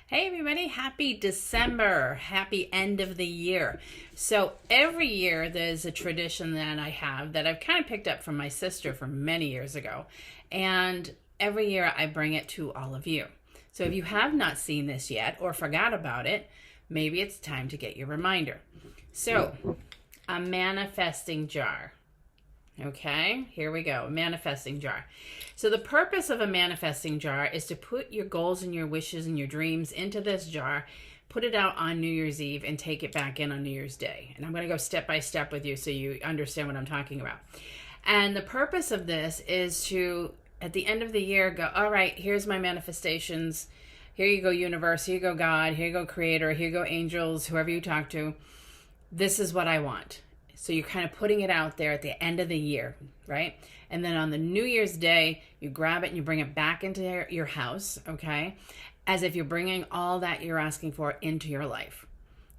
Hey everybody, happy December. Happy end of the year. So every year there's a tradition that I have that I've kind of picked up from my sister from many years ago. And every year I bring it to all of you. So if you have not seen this yet or forgot about it, maybe it's time to get your reminder. So, a manifesting jar. Okay, here we go. Manifesting jar. So the purpose of a manifesting jar is to put your goals and your wishes and your dreams into this jar, put it out on New Year's Eve, and take it back in on New Year's Day. And I'm going to go step by step with you so you understand what I'm talking about. And the purpose of this is to, at the end of the year, go, all right, here's my manifestations. Here you go, universe. Here you go, God. Here you go, creator. Here you go, angels, whoever you talk to. This is what I want. So you're kind of putting it out there at the end of the year, right? And then on the New Year's Day, you grab it and you bring it back into your house, okay? As if you're bringing all that you're asking for into your life,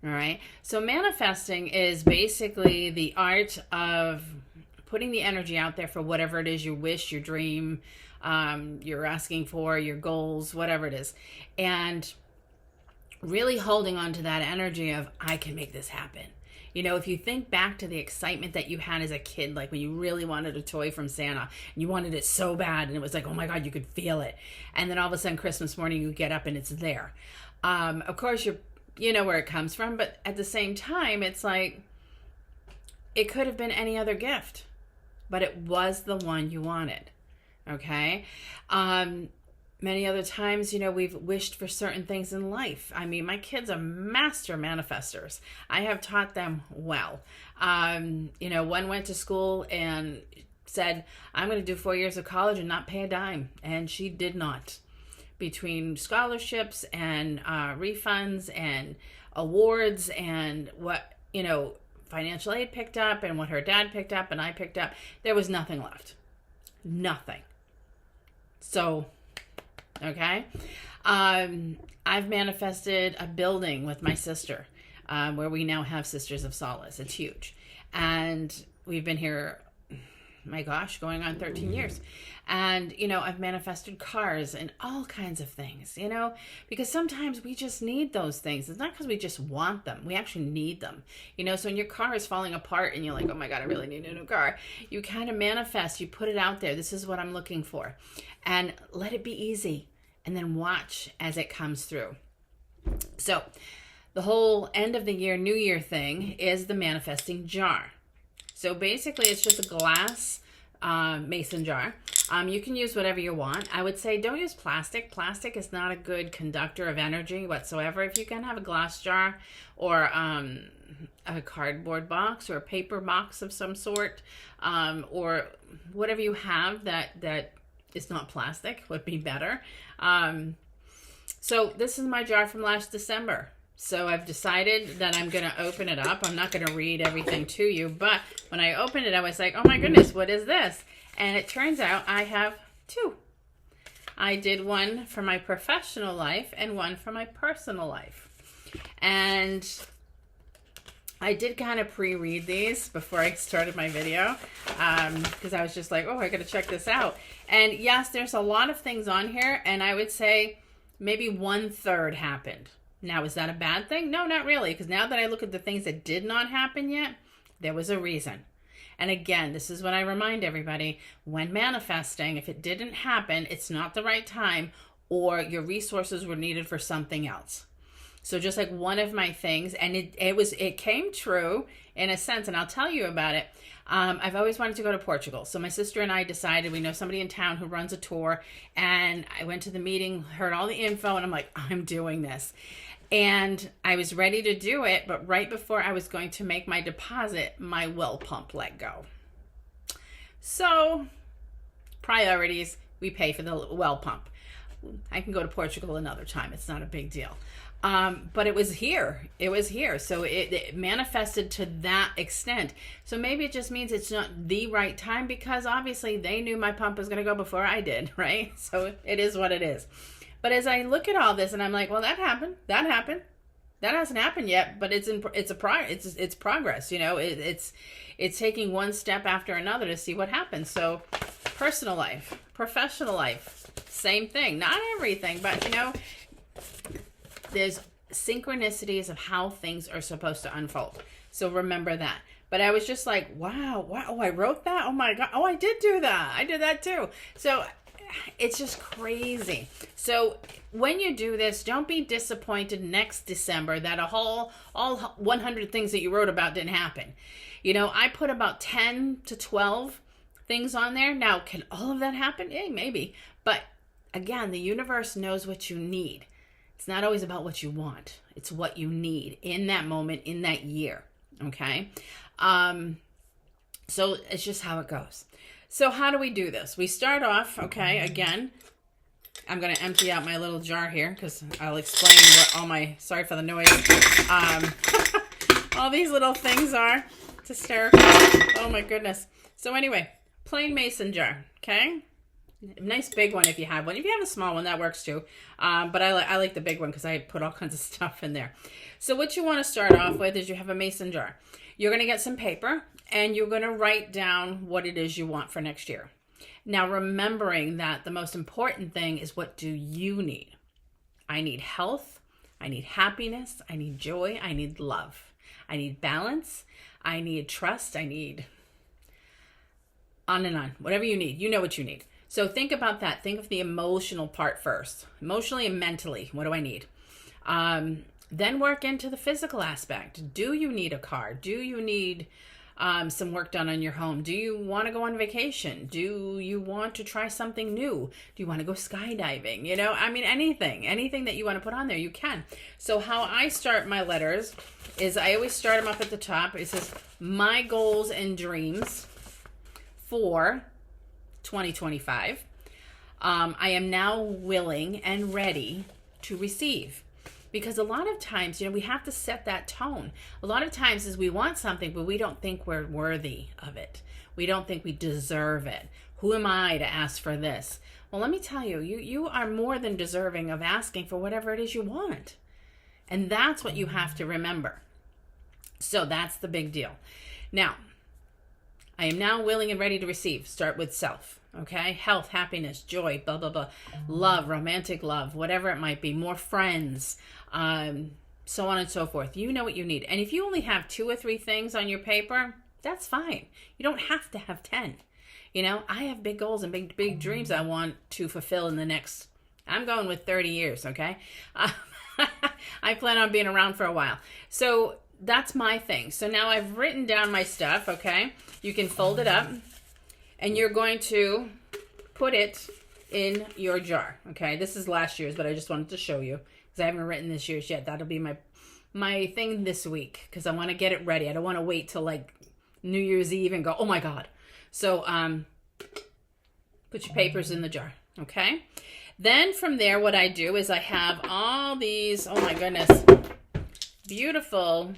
all right? So manifesting is basically the art of putting the energy out there for whatever it is you wish, your dream, you're asking for, your goals, whatever it is. And really holding on to that energy of, I can make this happen. You know, if you think back to the excitement that you had as a kid, like when you really wanted a toy from Santa and you wanted it so bad and it was like, oh my God, you could feel it. And then all of a sudden Christmas morning you get up and it's there. Of course, you know where it comes from, but at the same time, it's like, it could have been any other gift, but it was the one you wanted. Okay. Many other times, you know, we've wished for certain things in life. I mean, my kids are master manifestors. I have taught them well. You know, one went to school and said, I'm going to do 4 years of college and not pay a dime. And she did not. Between scholarships and refunds and awards and what, you know, financial aid picked up and what her dad picked up and I picked up, there was nothing left. Nothing. So... okay. I've manifested a building with my sister, where we now have Sisters of Solace. It's huge. And we've been here, my gosh, going on 13 years. And, you know, I've manifested cars and all kinds of things, you know, because sometimes we just need those things. It's not because we just want them. We actually need them, you know. So when your car is falling apart and you're like, oh my God, I really need a new car. You kind of manifest, you put it out there. This is what I'm looking for. And let it be easy. And then watch as it comes through. So the whole end of the year, New Year thing is the manifesting jar. So basically it's just a glass mason jar. You can use whatever you want. I would say don't use plastic. Plastic is not a good conductor of energy whatsoever. If you can have a glass jar or a cardboard box or a paper box of some sort, or whatever you have that is not plastic would be better. So this is my jar from last December. So I've decided that I'm going to open it up. I'm not going to read everything to you, but when I opened it, I was like, oh my goodness, what is this? And it turns out I have two. I did one for my professional life and one for my personal life. And I did kind of pre-read these before I started my video, because I was just like, oh, I got to check this out. And yes, there's a lot of things on here, and I would say maybe 1/3 happened. Now, is that a bad thing? No, not really, because now that I look at the things that did not happen yet, there was a reason. And again, this is what I remind everybody, when manifesting, if it didn't happen, it's not the right time, or your resources were needed for something else. So just like one of my things, and it came true in a sense, and I'll tell you about it. I've always wanted to go to Portugal. So my sister and I decided, we know somebody in town who runs a tour, and I went to the meeting, heard all the info, and I'm like, I'm doing this. And I was ready to do it, but right before I was going to make my deposit, my well pump let go. So priorities, we pay for the well pump. I can go to Portugal another time. It's not a big deal. But it was here. It was here. So it manifested to that extent. So maybe it just means it's not the right time, because obviously they knew my pump was going to go before I did, right? So it is what it is. But as I look at all this and I'm like, well, that happened. That happened. That hasn't happened yet, but it's progress. You know, it's taking one step after another to see what happens. So personal life, professional life, same thing. Not everything, but you know, there's synchronicities of how things are supposed to unfold. So remember that. But I was just like, wow, oh, I wrote that? Oh my God. Oh, I did do that. I did that too. So it's just crazy. So when you do this, don't be disappointed next December that all 100 things that you wrote about didn't happen. You know, I put about 10 to 12 things on there. Now, can all of that happen? Yeah, maybe. But again, the universe knows what you need. It's not always about what you want. It's what you need in that moment, in that year. Okay? So it's just how it goes. So how do we do this? We start off, okay, again, I'm going to empty out my little jar here because I'll explain what all my, sorry for the noise, all these little things are. It's hysterical. Oh my goodness. So anyway, plain mason jar, okay? Nice big one if you have one. If you have a small one, that works too. But I like the big one because I put all kinds of stuff in there. So what you want to start off with is you have a mason jar. You're going to get some paper and you're going to write down what it is you want for next year. Now, remembering that the most important thing is, what do you need? I need health. I need happiness. I need joy. I need love. I need balance. I need trust. I need on and on. Whatever you need, you know what you need. So think about that. Think of the emotional part first. Emotionally and mentally, what do I need? Then work into the physical aspect. Do you need a car? Do you need some work done on your home? Do you want to go on vacation? Do you want to try something new? Do you want to go skydiving? You know, I mean, anything that you want to put on there, you can. So how I start my letters is I always start them up at the top. It says, my goals and dreams for 2025. I am now willing and ready to receive. Because a lot of times, you know, we have to set that tone. A lot of times is we want something, but we don't think we're worthy of it. We don't think we deserve it. Who am I to ask for this? Well, let me tell you, you are more than deserving of asking for whatever it is you want. And that's what you have to remember. So that's the big deal. Now, I am now willing and ready to receive. Start with self. Okay? Health, happiness, joy, blah, blah, blah. Love, romantic love, whatever it might be. More friends, so on and so forth. You know what you need. And if you only have 2 or 3 things on your paper, that's fine. You don't have to have 10. You know, I have big goals and big dreams I want to fulfill in the next, I'm going with 30 years, okay? I plan on being around for a while. So that's my thing. So now I've written down my stuff, okay? You can fold it up. And you're going to put it in your jar, okay? This is last year's, but I just wanted to show you because I haven't written this year's yet. That'll be my thing this week because I want to get it ready. I don't want to wait till like New Year's Eve and go, oh my God. So put your papers in the jar, okay? Then from there, what I do is I have all these, oh my goodness, beautiful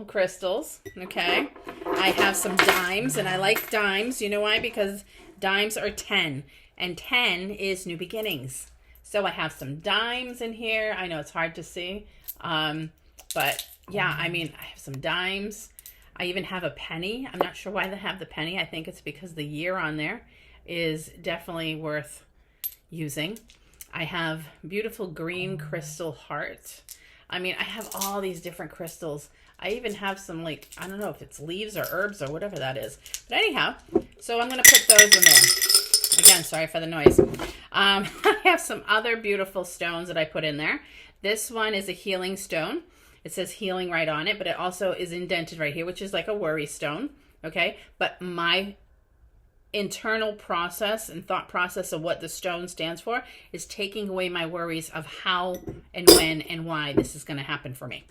crystals, okay? I have some dimes, and I like dimes. You know why? Because dimes are 10, and 10 is new beginnings. So I have some dimes in here. I know it's hard to see, but yeah, I mean, I have some dimes. I even have a penny. I'm not sure why they have the penny. I think it's because the year on there is definitely worth using. I have beautiful green crystal heart. I mean, I have all these different crystals. I even have some, like, I don't know if it's leaves or herbs or whatever that is. But anyhow, so I'm going to put those in there. Again, sorry for the noise. I have some other beautiful stones that I put in there. This one is a healing stone. It says healing right on it, but it also is indented right here, which is like a worry stone, okay? But my internal process and thought process of what the stone stands for is taking away my worries of how and when and why this is going to happen for me.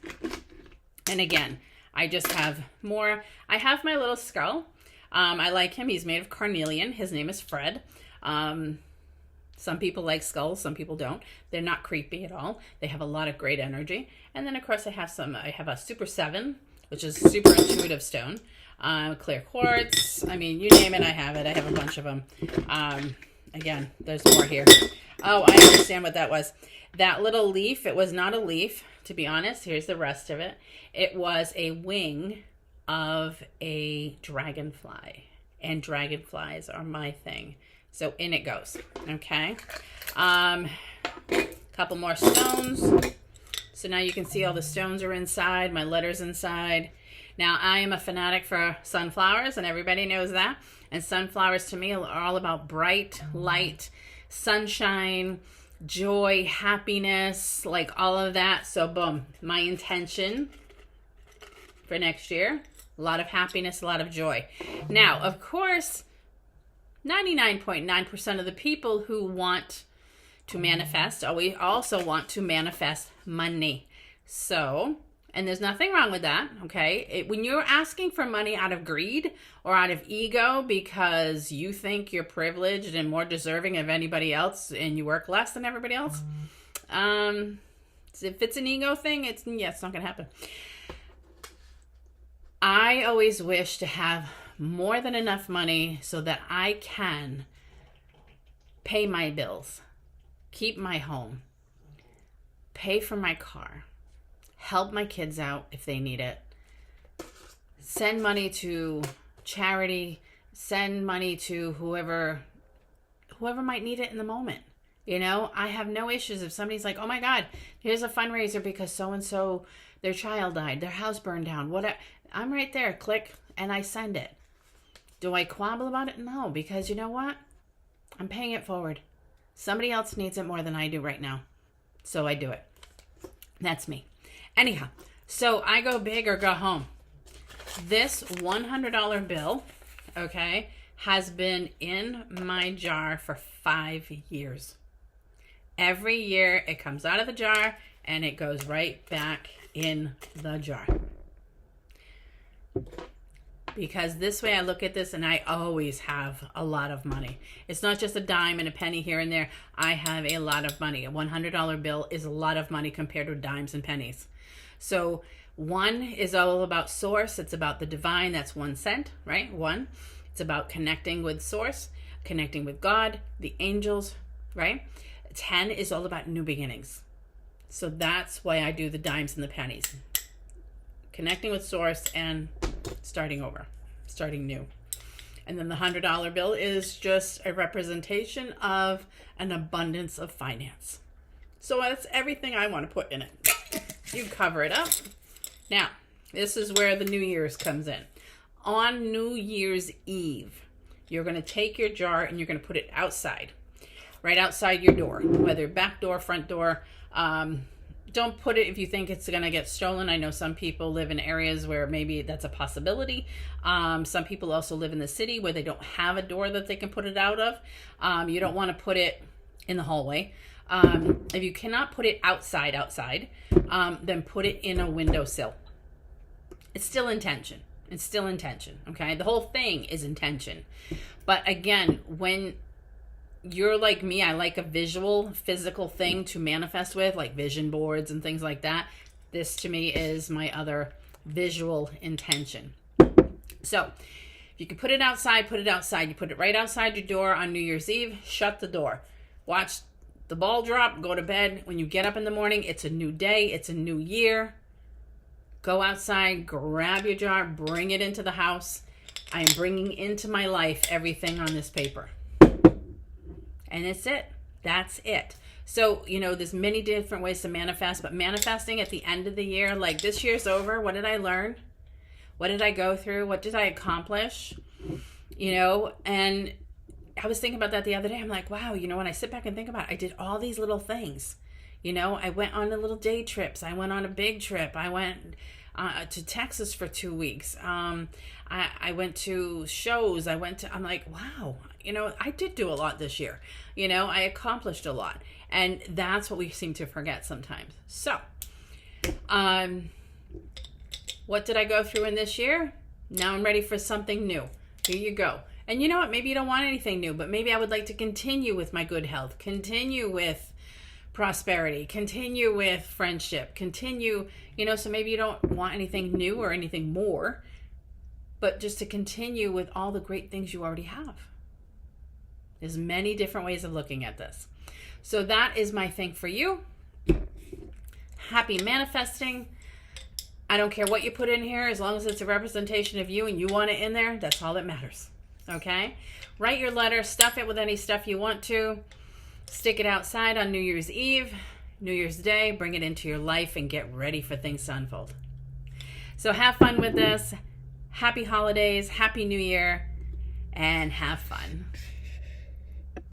And again, I just have more. I have my little skull. I like him. He's made of carnelian. His name is Fred. Some people like skulls, some people don't. They're not creepy at all. They have a lot of great energy. And then of course I have a Super 7, which is super intuitive stone. Clear quartz. I mean, you name it, I have it. I have a bunch of them. Again, there's more here. Oh, I understand what that was. That little leaf, it was not a leaf, to be honest. Here's the rest of it. It was a wing of a dragonfly. And dragonflies are my thing. So in it goes. Okay. A Couple more stones. So now you can see all the stones are inside, my letters inside. Now, I am a fanatic for sunflowers, and everybody knows that. And sunflowers to me are all about bright light, sunshine, joy, happiness, like all of that. So boom, my intention for next year, a lot of happiness, a lot of joy. Now, of course, 99.9% of the people who want to manifest also want to manifest money. So, and there's nothing wrong with that, okay? When you're asking for money out of greed or out of ego because you think you're privileged and more deserving of anybody else and you work less than everybody else, if it's an ego thing, it's not going to happen. I always wish to have more than enough money so that I can pay my bills, keep my home, pay for my car, help my kids out if they need it, send money to charity, send money to whoever might need it in the moment. You know, I have no issues if somebody's like, oh my God, here's a fundraiser because so-and-so, their child died, their house burned down, whatever. I'm right there, click, and I send it. Do I quabble about it? No, because you know what? I'm paying it forward. Somebody else needs it more than I do right now. So I do it. That's me. Anyhow, so I go big or go home. This $100 bill, okay, has been in my jar for 5 years. Every year it comes out of the jar and it goes right back in the jar. Because this way I look at this and I always have a lot of money. It's not just a dime and a penny here and there. I have a lot of money. A $100 bill is a lot of money compared to dimes and pennies. So one is all about source. It's about the divine. That's 1 cent, right? One. It's about connecting with source, connecting with God, the angels, right? 10 is all about new beginnings. So that's why I do the dimes and the pennies. Connecting with source and starting over, starting new. And then the $100 bill is just a representation of an abundance of finance. So that's everything I want to put in it. You cover it up. Now, this is where the New Year's comes in. On New Year's Eve, you're going to take your jar and you're going to put it outside, right outside your door, whether back door, front door. Don't put it if you think it's going to get stolen. I know some people live in areas where maybe that's a possibility. Some people also live in the city where they don't have a door that they can put it out of. You don't want to put it in the hallway. If you cannot put it outside, then put it in a windowsill. It's still intention. It's still intention, okay? The whole thing is intention. But again, when you're like me, I like a visual, physical thing to manifest with, like vision boards and things like that. This to me is my other visual intention. So if you can put it outside, put it outside. You put it right outside your door on New Year's Eve, shut the door. Watch the ball drop, go to bed. When you get up in the morning, it's a new day, it's a new year. Go outside, grab your jar, bring it into the house. I am bringing into my life everything on this paper. And it's it. That's it. So, you know, there's many different ways to manifest, but manifesting at the end of the year, like this year's over, what did I learn? What did I go through? What did I accomplish? You know, and I was thinking about that the other day. I'm like, wow, you know, when I sit back and think about it, I did all these little things. You know, I went on the little day trips. I went on a big trip. I went to Texas for 2 weeks. I went to shows. I'm like, wow, you know, I did do a lot this year. You know, I accomplished a lot. And that's what we seem to forget sometimes. So, what did I go through in this year? Now I'm ready for something new. Here you go. And you know what? Maybe you don't want anything new, but maybe I would like to continue with my good health, continue with prosperity, continue with friendship, continue, you know, so maybe you don't want anything new or anything more, but just to continue with all the great things you already have. There's many different ways of looking at this. So that is my thing for you. Happy manifesting. I don't care what you put in here, as long as it's a representation of you and you want it in there, that's all that matters. Okay? Write your letter, stuff it with any stuff you want to. Stick it outside on New Year's Eve. New Year's Day, bring it into your life and get ready for things to unfold. So have fun with this. Happy holidays, Happy New Year, and have fun.